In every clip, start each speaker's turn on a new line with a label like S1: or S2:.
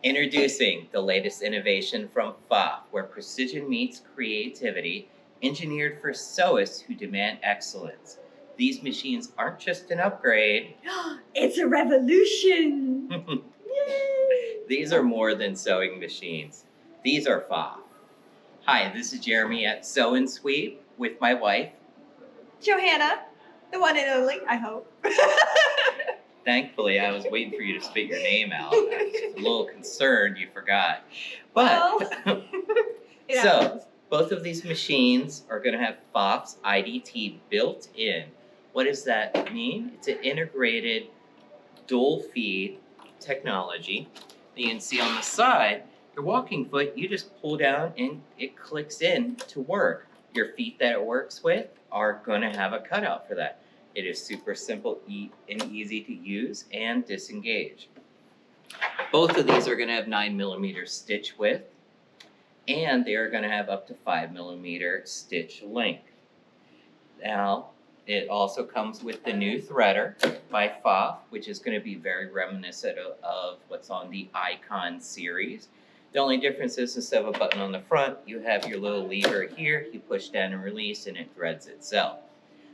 S1: Introducing the latest innovation from PFAFF, where precision meets creativity, engineered for sewists who demand excellence. These machines aren't just an upgrade.
S2: It's a revolution!
S1: These are more than sewing machines. These are PFAFF. Hi, this is Jeremy at Sew and Sweep with my wife,
S2: Johanna, the one and only, I hope.
S1: Thankfully, I was waiting for you to spit your name out. I was a little concerned you forgot. But, so, both of these machines are going to have PFAFF's IDT built in. What does that mean? It's an integrated dual feed technology. You can see on the side, your walking foot, you just pull down and it clicks in to work. Your feet that it works with are going to have a cutout for that. It is super simple and easy to use and disengage. Both of these are going to have 9mm stitch width, and they are going to have up to 5mm stitch length. Now, it also comes with the new threader by PFAFF, which is going to be very reminiscent of what's on the Icon series. The only difference is instead of a button on the front, you have your little lever here. You push down and release, and it threads itself.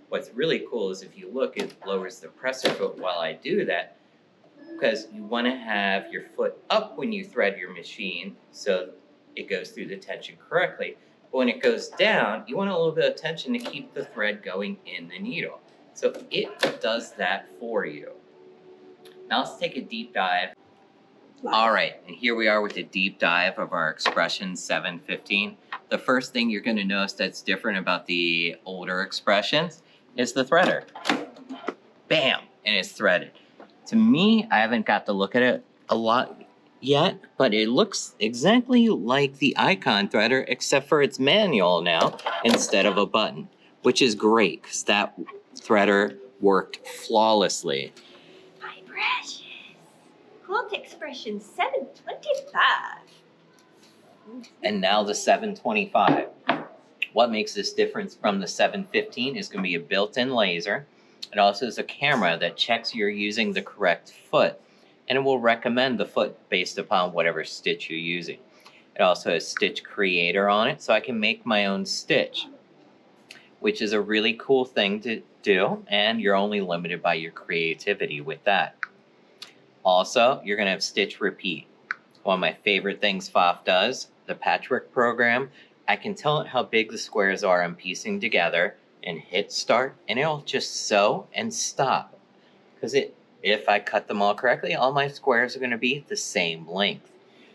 S1: What's really cool is if you look, it lowers the presser foot while I do that, because you want to have your foot up when you thread your machine so it goes through the tension correctly. But when it goes down, you want a little bit of tension to keep the thread going in the needle. So it does that for you. Now let's take a deep dive. All right, and here we are with a deep dive of our Expression 715. The first thing you're going to notice that's different about the older Expressions is the threader. Bam! And it's threaded. To me, I haven't got to look at it a lot yet, but it looks exactly like the Icon threader, except for it's manual now instead of a button, which is great because that threader worked flawlessly.
S2: My precious. Quilt Expression 725.
S1: And now the 725. What makes this difference from the 715 is going to be a built-in laser. It also is a camera that checks you're using the correct foot, and it will recommend the foot based upon whatever stitch you're using. It also has Stitch Creator on it, so I can make my own stitch, which is a really cool thing to do, and you're only limited by your creativity with that. Also, you're going to have Stitch Repeat. One of my favorite things PFAFF does, the patchwork program, I can tell it how big the squares are I'm piecing together and hit start, and it'll just sew and stop. Because if I cut them all correctly, all my squares are going to be the same length.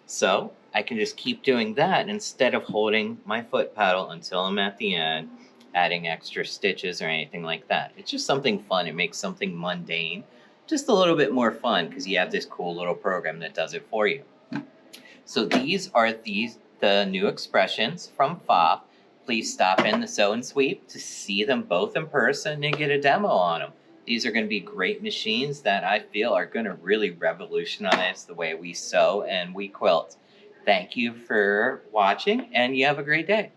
S1: So I can just keep doing that instead of holding my foot paddle until I'm at the end, adding extra stitches or anything like that. It's just something fun. It makes something mundane just a little bit more fun because you have this cool little program that does it for you. So these are the new Expressions from PFAFF. Please stop in the Sew and Sweep to see them both in person and get a demo on them. These are going to be great machines that I feel are going to really revolutionize the way we sew and we quilt. Thank you for watching, and you have a great day.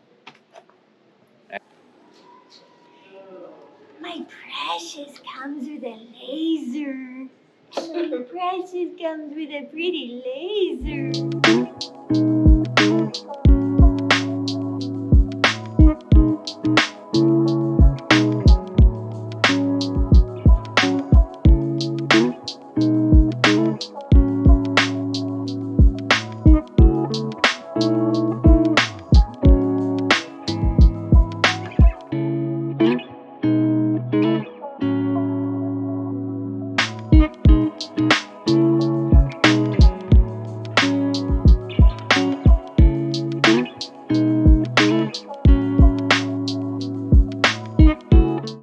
S2: My precious comes with a laser. My precious comes with a pretty laser.